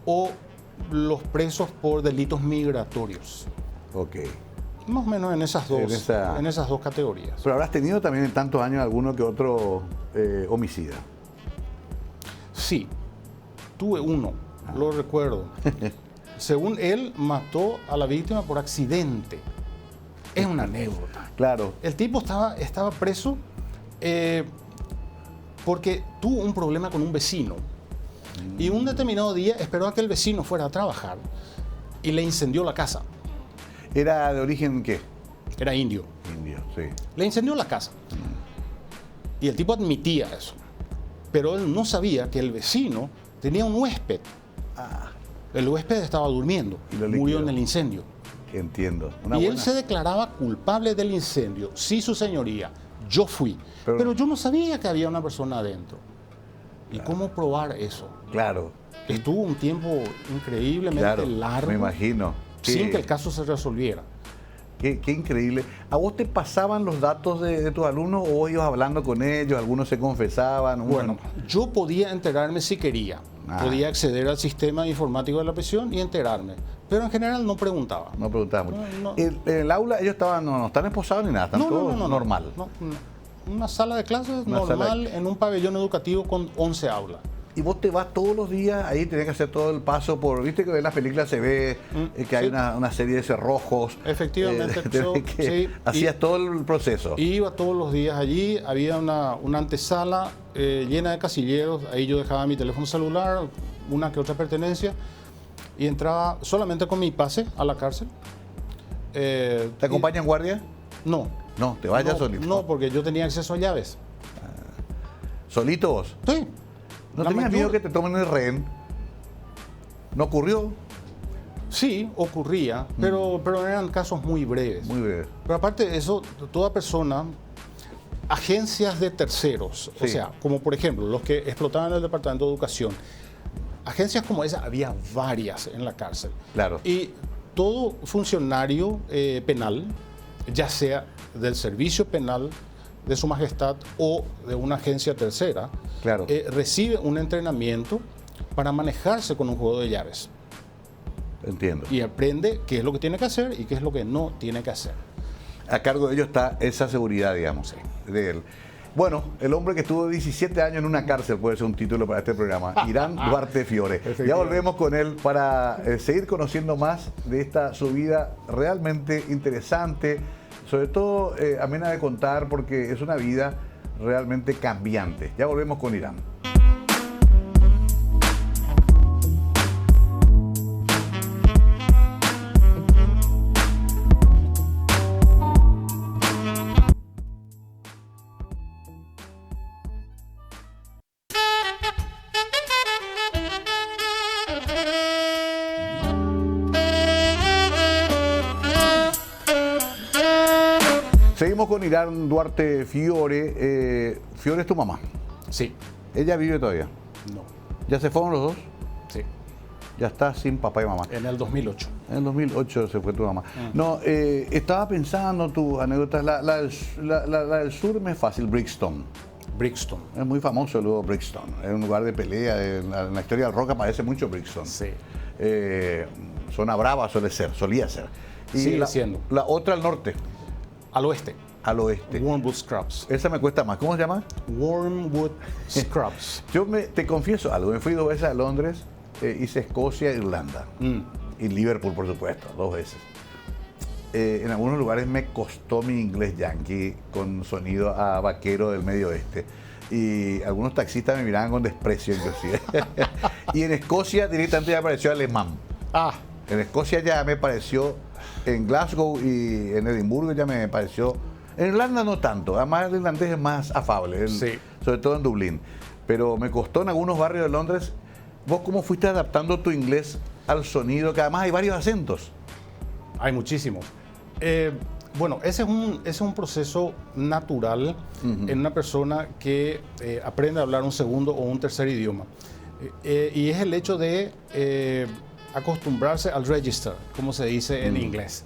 o los presos por delitos migratorios. ok. Más o menos en esas dos categorías. Pero habrás tenido también en tantos años alguno que otro homicida. Sí, tuve uno, lo recuerdo. Según él, mató a la víctima por accidente. Es una anécdota. Claro. El tipo estaba preso porque tuvo un problema con un vecino. Y un determinado día esperó a que el vecino fuera a trabajar y le incendió la casa. ¿Era de origen qué? Era indio. Indio, sí. Le incendió la casa. Y el tipo admitía eso. Pero él no sabía que el vecino tenía un huésped. El huésped estaba durmiendo. Y lo Murió liquidó. en el incendio. Entiendo. Y él se declaraba culpable del incendio. Sí, su señoría, yo fui. Pero yo no sabía que había una persona adentro. ¿Y cómo probar eso? Claro. Estuvo un tiempo increíblemente Claro, largo. me imagino. Sin que el caso se resolviera. Qué increíble. ¿A vos te pasaban los datos de tus alumnos o vos ibas hablando con ellos? ¿Algunos se confesaban? Bueno, yo podía enterarme si quería. Podía acceder al sistema informático de la prisión y enterarme. Pero en general no preguntaba. No preguntaba mucho. No. En el aula ellos no están esposados ni nada, están todos normal. No. Una sala de clases Una normal en un pabellón educativo con 11 aulas. Y vos te vas todos los días, ahí tenés que hacer todo el paso por, viste que en las películas se ve que hay una serie de cerrojos. Efectivamente. Hacías todo el proceso. Iba todos los días allí, había una antesala llena de casilleros, ahí yo dejaba mi teléfono celular, una que otra pertenencia, y entraba solamente con mi pase a la cárcel. ¿Te acompañan guardia? No. No, te vayas solito. No, porque yo tenía acceso a llaves. ¿Solito vos? Sí. ¿No tenías miedo que te tomen el rehén? ¿No ocurrió? Sí, ocurría, pero eran casos muy breves. Muy breve. Pero aparte de eso, toda persona, agencias de terceros, Sí. o sea, como por ejemplo los que explotaban el Departamento de Educación, agencias como esa había varias en la cárcel. Claro. Y todo funcionario penal, ya sea del servicio penal de Su Majestad o de una agencia tercera, Claro. recibe un entrenamiento para manejarse con un juego de llaves. Entiendo. Y aprende qué es lo que tiene que hacer y qué es lo que no tiene que hacer. A cargo de ellos está esa seguridad, digamos, de él. Bueno, el hombre que estuvo 17 años en una cárcel puede ser un título para este programa. Irán Duarte Fiore. Ya volvemos con él para seguir conociendo más de esta su vida realmente interesante, sobre todo amena de contar porque es una vida realmente cambiante. Ya volvemos con Irán. Seguimos con Irán Duarte Fiore. Fiore es tu mamá. Sí. ¿Ella vive todavía? No. ¿Ya se fueron los dos? Sí. Ya está sin papá y mamá. En el 2008. En el 2008 se fue tu mamá. No, estaba pensando tu anécdota. La del sur me es fácil, Brixton. Brixton. Es muy famoso luego Brixton. Es un lugar de pelea. En la historia del rock aparece mucho Brixton. Sí. Zona brava solía ser. Y Sigue siendo. La otra al norte, Al oeste. al oeste. Wormwood Scrubs. Esa me cuesta más. ¿Cómo se llama? Wormwood Scrubs. Te confieso algo. Me fui 2 veces a Londres. Hice Escocia e Irlanda. Y Liverpool, por supuesto, 2 veces. En algunos lugares me costó mi inglés yankee con sonido a vaquero del medio oeste. Y algunos taxistas me miraban con desprecio, inclusive. Y en Escocia directamente ya me pareció alemán. Ah, En Escocia ya me pareció, en Glasgow y en Edimburgo ya me pareció. En Irlanda no tanto, además el irlandés es más afable, Sí. sobre todo en Dublín. Pero me costó en algunos barrios de Londres. ¿Vos cómo fuiste adaptando tu inglés al sonido? Que además hay varios acentos. hay muchísimos. Bueno, ese es un proceso natural en una persona que aprende a hablar un segundo o un tercer idioma. Y es el hecho de acostumbrarse al register, como se dice en inglés.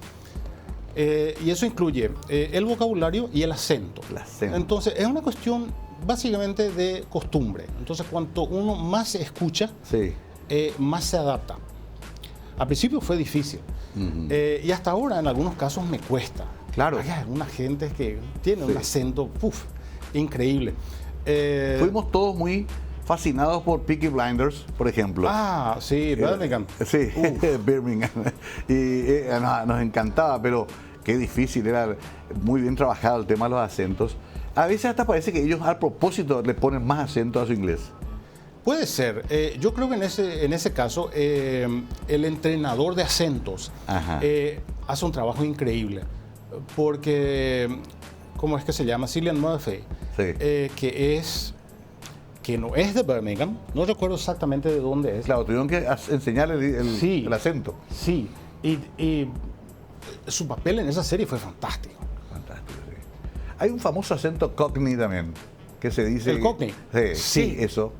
Y eso incluye el vocabulario y el acento. El acento. Entonces, es una cuestión básicamente de costumbre. Entonces, cuanto uno más escucha, Sí. más se adapta. Al principio fue difícil. Y hasta ahora, en algunos casos, me cuesta. Claro. Hay algunas gentes que tienen un acento increíble. Fuimos todos muy fascinados por Peaky Blinders, por ejemplo. Ah, sí, Birmingham. Sí, Birmingham. Y nos encantaba, pero qué difícil, era muy bien trabajado el tema de los acentos. A veces hasta parece que ellos a propósito le ponen más acento a su inglés. Puede ser. Yo creo que en ese caso el entrenador de acentos hace un trabajo increíble. Porque, ¿cómo es que se llama? Cillian Murphy, Sí. que no es de Birmingham, no recuerdo exactamente de dónde es. Claro, tuvieron que enseñarle el acento. Sí, y su papel en esa serie fue fantástico. Fantástico, sí. Hay un famoso acento Cockney también, que se dice... ¿El Cockney? Sí, Sí. eso.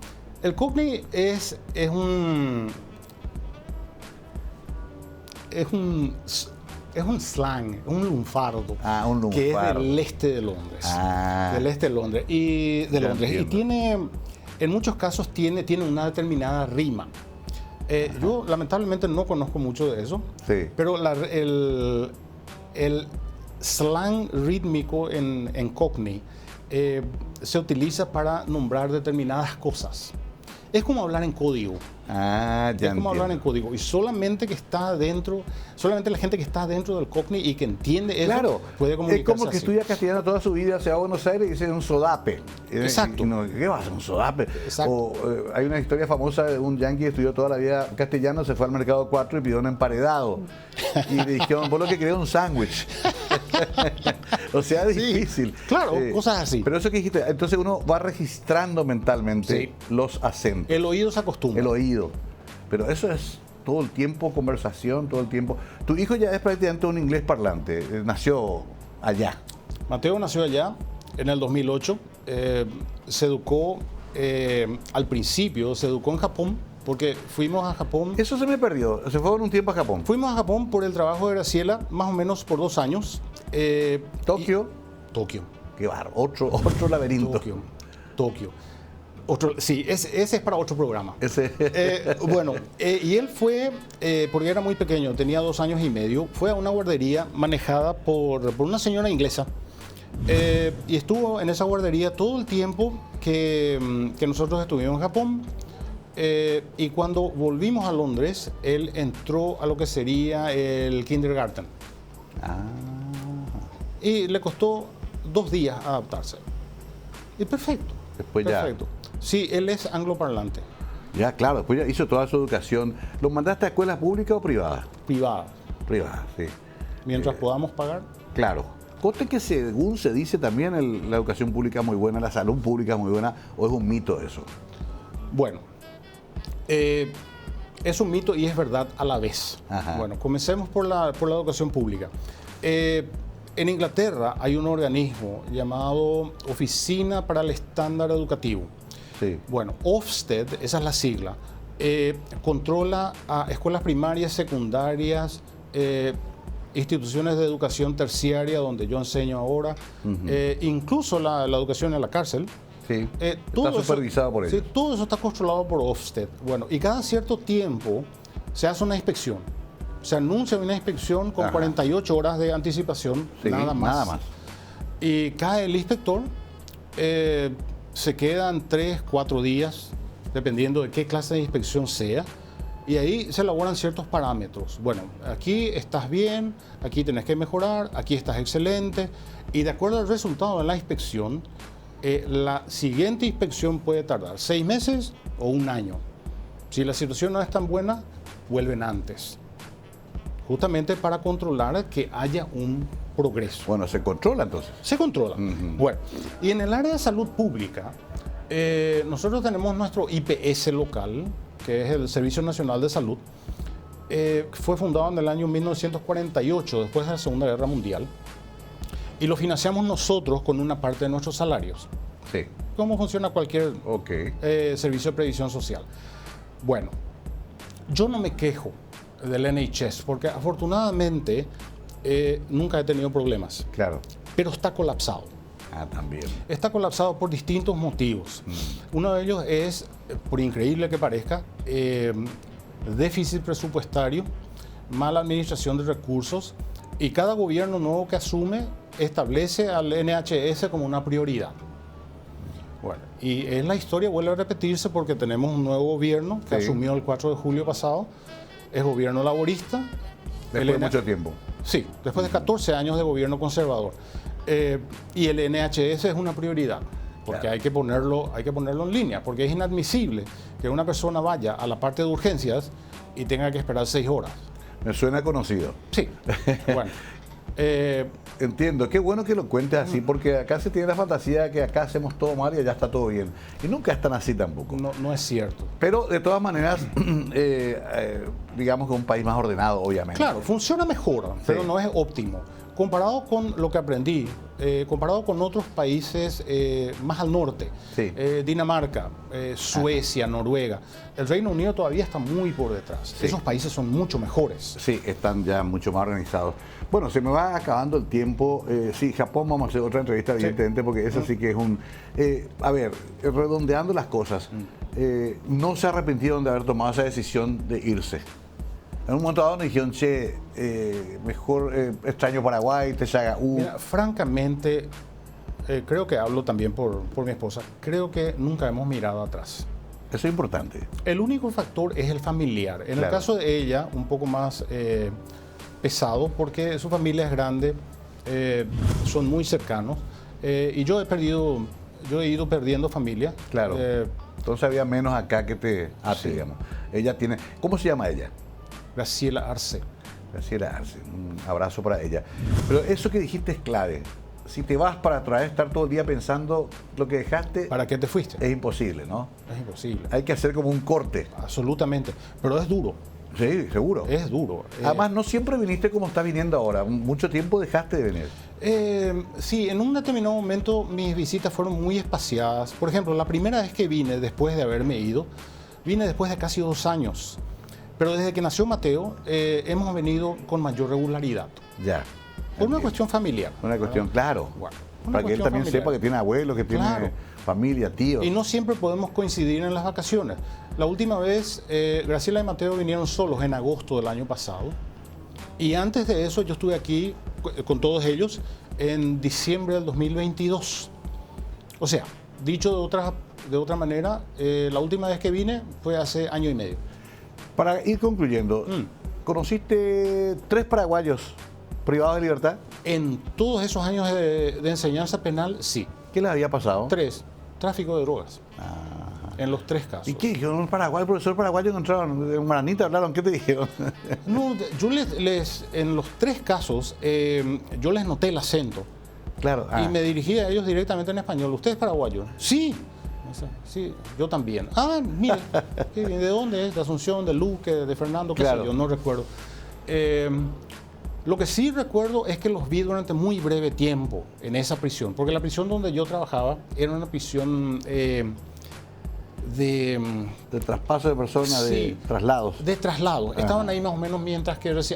El Cockney es un slang, un lunfardo. Un lunfardo. Que es del este de Londres. Del este de Londres. Y Entiendo. tiene, en muchos casos, tiene una determinada rima. Yo lamentablemente no conozco mucho de eso. Sí. Pero el slang rítmico en Cockney se utiliza para nombrar determinadas cosas. Es como hablar en código. Ya Es como hablar en entiendo. código. Y solamente la gente que está dentro del Cockney y que entiende eso Claro, puede es comunicarse como que así. estudia castellano toda su vida, se va a Buenos Aires y dice un sodape. Exacto. ¿Qué va a ser un sodape? Exacto. O hay una historia famosa de un yanqui que estudió toda la vida castellano, se fue al mercado 4 y pidió un emparedado. Y le dijeron, vos lo que querés es un sándwich. O sea, es difícil. Claro, cosas así. Pero eso que dijiste, entonces uno va registrando mentalmente los acentos, El oído se acostumbra. el oído. Pero eso es todo el tiempo conversación, todo el tiempo. Tu hijo ya es prácticamente un inglés parlante, nació allá. Mateo nació allá en el 2008. Se educó, al principio, se educó en Japón, porque fuimos a Japón. Eso se me perdió, se fue un tiempo a Japón. Fuimos a Japón por el trabajo de Graciela, más o menos por 2 años. Tokio, Tokio. qué barro, otro laberinto. Tokio. Sí, ese es para otro programa. Ese- Y él fue, porque era muy pequeño, tenía 2 años y medio, fue a una guardería manejada por una señora inglesa. Y estuvo en esa guardería todo el tiempo que nosotros estuvimos en Japón. Y cuando volvimos a Londres, él entró a lo que sería el kindergarten. Y le costó 2 días adaptarse. Y perfecto. Después ya. Perfecto. Sí, él es angloparlante, Ya, claro, después ya hizo toda su educación. ¿Lo mandaste a escuelas públicas o privadas? privada, Privadas, sí. mientras podamos pagar. Claro. Conste que según se dice también la educación pública es muy buena, la salud pública es muy buena, o es un mito eso. Bueno, es un mito y es verdad a la vez. Ajá. Bueno, comencemos por la educación pública. En Inglaterra hay un organismo llamado Oficina para el Estándar Educativo. Sí. Bueno, Ofsted, esa es la sigla, controla a escuelas primarias, secundarias, instituciones de educación terciaria, donde yo enseño ahora, incluso la educación en la cárcel. Sí. Todo Está eso- supervisado por sí, ellos. todo eso está controlado por Ofsted. Bueno, y cada cierto tiempo se hace una inspección. Se anuncia una inspección con Ajá. 48 horas de anticipación, Sí, nada más. Nada más. Y cae el inspector, se quedan 3, 4 días, dependiendo de qué clase de inspección sea, y ahí se elaboran ciertos parámetros. Bueno, aquí estás bien, aquí tenés que mejorar, aquí estás excelente, y de acuerdo al resultado de la inspección, la siguiente inspección puede tardar 6 meses o 1 año. Si la situación no es tan buena, vuelven antes, justamente para controlar que haya un progreso. Bueno, se controla entonces. Se controla. Bueno, y en el área de salud pública, nosotros tenemos nuestro IPS local, que es el Servicio Nacional de Salud. Fue fundado en el año 1948, después de la Segunda Guerra Mundial, y lo financiamos nosotros con una parte de nuestros salarios. Sí. ¿Cómo funciona cualquier Ok. servicio de previsión social? Bueno, yo no me quejo del NHS, porque afortunadamente nunca he tenido problemas, Claro. pero está colapsado. También. Está colapsado por distintos motivos. Uno de ellos es, por increíble que parezca, déficit presupuestario, mala administración de recursos, y cada gobierno nuevo que asume establece al NHS como una prioridad. Bueno, y la historia vuelve a repetirse porque tenemos un nuevo gobierno que asumió el 4 de julio pasado, es gobierno laborista. Después de mucho tiempo. Sí, después de 14 años de gobierno conservador. Y el NHS es una prioridad, porque claro, hay que ponerlo en línea, porque es inadmisible que una persona vaya a la parte de urgencias y tenga que esperar 6 horas. Me suena conocido. Sí, bueno. Entiendo, qué bueno que lo cuentes así, porque acá se tiene la fantasía de que acá hacemos todo mal y allá está todo bien. Y nunca es tan así tampoco. No es cierto. Pero de todas maneras, digamos que un país más ordenado, obviamente. Claro, funciona mejor, pero no es óptimo. Comparado con lo que aprendí, comparado con otros países más al norte, Dinamarca, Suecia, Noruega, el Reino Unido todavía está muy por detrás. Esos países son mucho mejores. Sí, están ya mucho más organizados. Bueno, se me va acabando el tiempo. Sí, Japón vamos a hacer otra entrevista, evidentemente, porque eso sí que es un... a ver, redondeando las cosas, no se arrepintieron de haber tomado esa decisión de irse. En un momento dado nos dijeron, che, mejor extraño Paraguay, Texagaú. Mira, francamente, creo que hablo también por mi esposa, creo que nunca hemos mirado atrás. Eso es importante. El único factor es el familiar. En el caso de ella, un poco más pesado, porque su familia es grande, son muy cercanos, y yo he ido perdiendo familia. Claro. Entonces había menos acá que te hace, digamos. Ella tiene... ¿Cómo se llama ella? Graciela Arce. Graciela Arce, un abrazo para ella. Pero eso que dijiste es clave. Si te vas para atrás, estar todo el día pensando lo que dejaste... ¿Para qué te fuiste? Es imposible, ¿no? Es imposible. Hay que hacer como un corte. Absolutamente. Pero es duro. Sí, seguro. Es duro. Además, no siempre viniste como estás viniendo ahora. Mucho tiempo dejaste de venir. Sí, en un determinado momento mis visitas fueron muy espaciadas. Por ejemplo, la primera vez que vine, después de haberme ido, vine después de casi 2 años. Pero desde que nació Mateo, hemos venido con mayor regularidad. Ya. Por una cuestión familiar. Una cuestión, claro. Bueno, para que él también familiar. sepa que tiene abuelos, que tiene familia, tíos. Y no siempre podemos coincidir en las vacaciones. La última vez, Graciela y Mateo vinieron solos en agosto del año pasado. Y antes de eso, yo estuve aquí con todos ellos en diciembre del 2022. O sea, dicho de otra manera, la última vez que vine fue hace 1 año y medio. Para ir concluyendo, ¿conociste 3 paraguayos privados de libertad? En todos esos años de enseñanza penal, sí. ¿Qué les había pasado? 3. Tráfico de drogas. En los 3 casos. ¿Y qué dijeron? ¿Un paraguayo, el profesor paraguayo encontraron? ¿En Maranita hablaron? ¿Qué te dijeron? No, yo en los 3 casos, yo les noté el acento. Claro. Y me dirigí a ellos directamente en español. ¿Usted es paraguayo? Sí. Sí, yo también. Mire, ¿de dónde es? ¿De Asunción, de Luque, de Fernando? ¿Qué sé yo? No recuerdo. Lo que sí recuerdo es que los vi durante muy breve tiempo en esa prisión, porque la prisión donde yo trabajaba era una prisión de traspaso de personas, de traslados. De traslados. Estaban ahí más o menos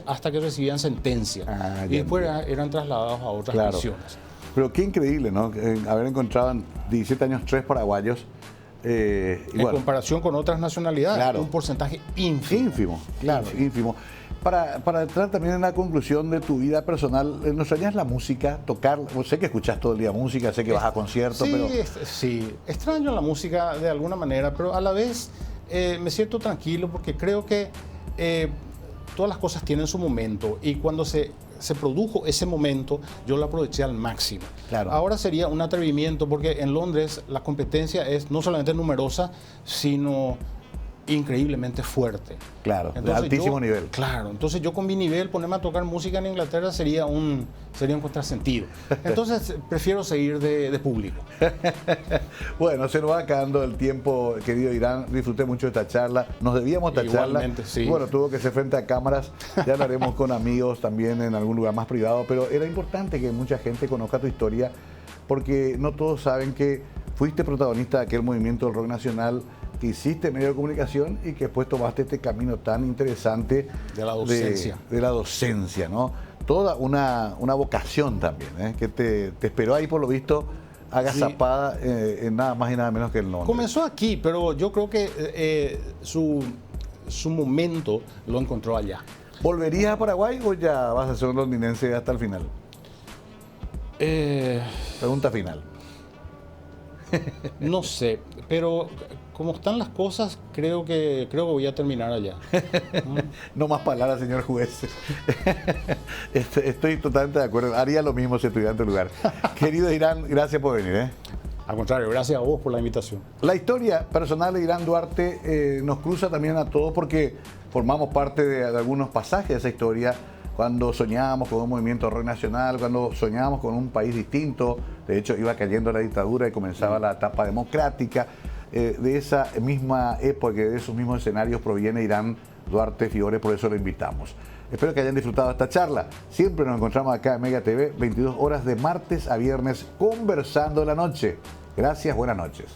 hasta que recibían sentencia. Y después eran trasladados a otras prisiones. Pero qué increíble, ¿no? Haber encontrado en 17 años 3 paraguayos. En comparación con otras nacionalidades, un porcentaje ínfimo. Ínfimo, claro, ínfimo. Para entrar también en la conclusión de tu vida personal, ¿nos extrañas la música, tocar? Sé que escuchas todo el día música, sé que vas a conciertos, pero... Sí, extraño la música de alguna manera, pero a la vez me siento tranquilo porque creo que todas las cosas tienen su momento y cuando se produjo ese momento, yo lo aproveché al máximo. Claro. Ahora sería un atrevimiento porque en Londres la competencia es no solamente numerosa, sino increíblemente fuerte. Claro, de altísimo nivel. Claro, entonces yo con mi nivel ponerme a tocar música en Inglaterra sería un contrasentido. Entonces prefiero seguir de público. Bueno, se nos va acabando el tiempo, querido Irán. Disfruté mucho de esta charla. Nos debíamos esta Igualmente, charla. Sí. Bueno, tuvo que ser frente a cámaras. Ya hablaremos con amigos también en algún lugar más privado, pero era importante que mucha gente conozca tu historia porque no todos saben que fuiste protagonista de aquel movimiento del rock nacional, que hiciste medio de comunicación y que después tomaste este camino tan interesante de la docencia. De la docencia, ¿no? toda una vocación también, ¿eh? Que te esperó ahí, por lo visto, agazapada en nada más y nada menos que el Londres. Comenzó aquí, pero yo creo que su momento lo encontró allá. ¿Volverías a Paraguay o ya vas a ser un londinense hasta el final? Pregunta final. No sé, pero como están las cosas, creo que voy a terminar allá. No más palabras, señor juez. Estoy totalmente de acuerdo. Haría lo mismo si estuviera en tu lugar. Querido Irán, gracias por venir. Al contrario, gracias a vos por la invitación. La historia personal de Irán Duarte nos cruza también a todos porque formamos parte de algunos pasajes de esa historia. Cuando soñábamos con un movimiento rock nacional, cuando soñábamos con un país distinto, de hecho iba cayendo la dictadura y comenzaba la etapa democrática. De esa misma época, de esos mismos escenarios proviene Irán Duarte Fiore, por eso lo invitamos. Espero que hayan disfrutado esta charla. Siempre nos encontramos acá en Mega TV, 22 horas de martes a viernes, conversando la noche. Gracias, buenas noches.